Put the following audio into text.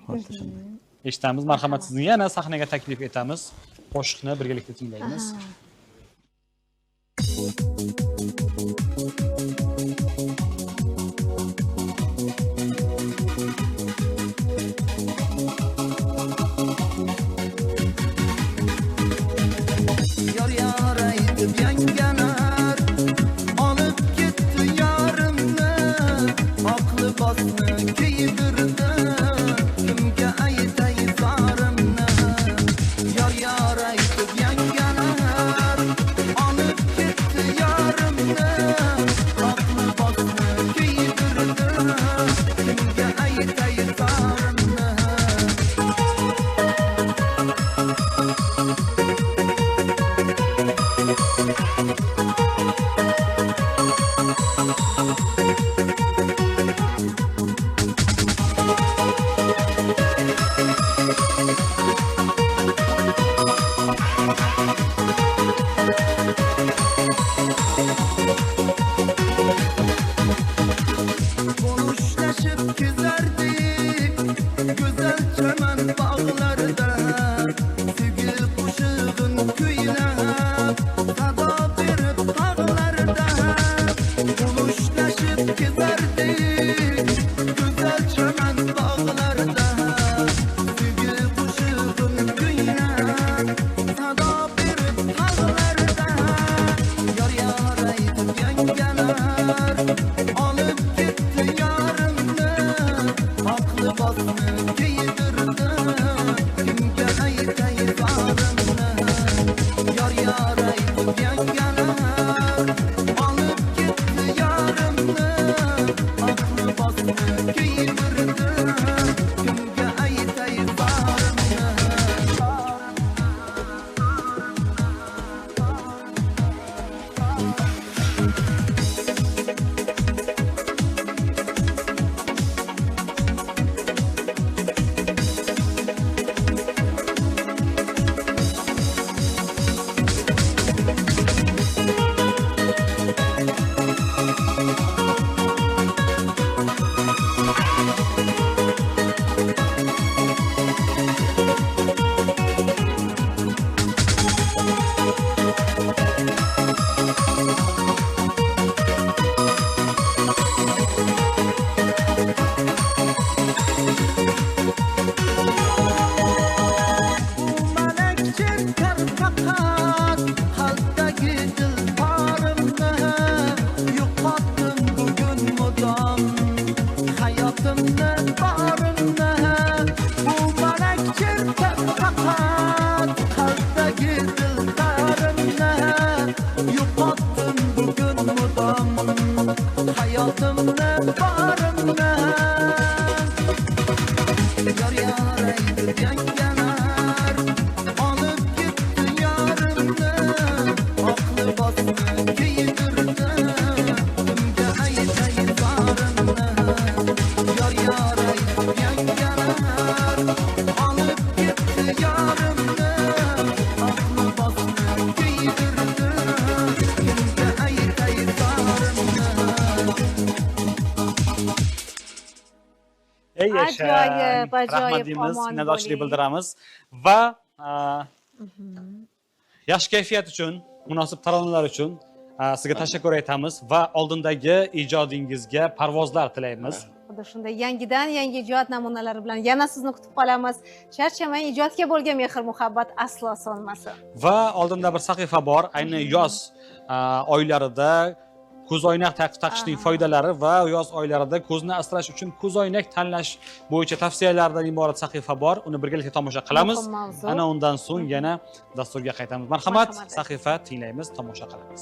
xuddi shunday. Eshitamiz. Marhamat, sizni yana sahnaga taklif etamiz. Qo'shiqni birgalikda tinglaymiz. Yar yar aytib yangalar olib ketdi yarimni, aqli bosni kiydirdi, kimga aytay zarimni. Yar yar aytib yangalar olib ketdi yarimni, aqli bosni kiydirdi, kimga aytay zarimni. Konuşlaşıp gezerdik güzel çemen bağlarda, sevgili kuşağın küylep sada verip dağlarda. Konuşlaşıp gezerdik güzel çemen bağlarda, sevgili kuşağın küylep sada verip dağlarda. Yar yar aytib yangalar alıp gitti yarımni, aklı basını giydirdi, kimga aytay zarimni. Yar yar aytib yangalar alıp gitti yarımni, aklı basını giydirdi, kimga aytay zarimni. Melekçe ter fakat halktaki dilbarımda, yuqattım bugün mudam hayatımda barımda. Bu melekçe ter fakat halktaki dilbarımda, yuqattım bugün mudam hayatımda barımda. Yar yar aytib yangalar alıp gitti yarimni, aklı basını giydirdi, kimga aytay zarimni. Yar yar aytib yangalar alıp gitti yarimni, aklı basını giydirdi, kimga aytay zarimni. Ey yaşa. Ajoyib, ajoyib, Rahmat deymiz, omon minnatdorchilik bo'ling. bildiramiz va yaxshi kayfiyat uchun, munosib taronalar uchun sizga tashakkur aytamiz va oldindagi ijodingizga parvozlar tilaymiz. Xuddi shunday yangidan yangi ijod namunalari bilan yana sizni kutib qolamiz. Charchamang, ijodga bo'lgan mehr muhabbat aslo so'nmasin. Va oldinda bir sahifa bor, ayni yoz oylarida ko'zoynak taqishning foydalari va yoz oylarida ko'zni asrash uchun ko'zoynak tanlash bo'yicha tavsiyalardan iborat sahifa bor. Uni birgalikda tomosha qilamiz. Muhim mavzu. Ana undan so'ng yana dasturga qaytamiz. Marhamat, Marhamat. sahifa tinglaymiz, tomosha qilamiz.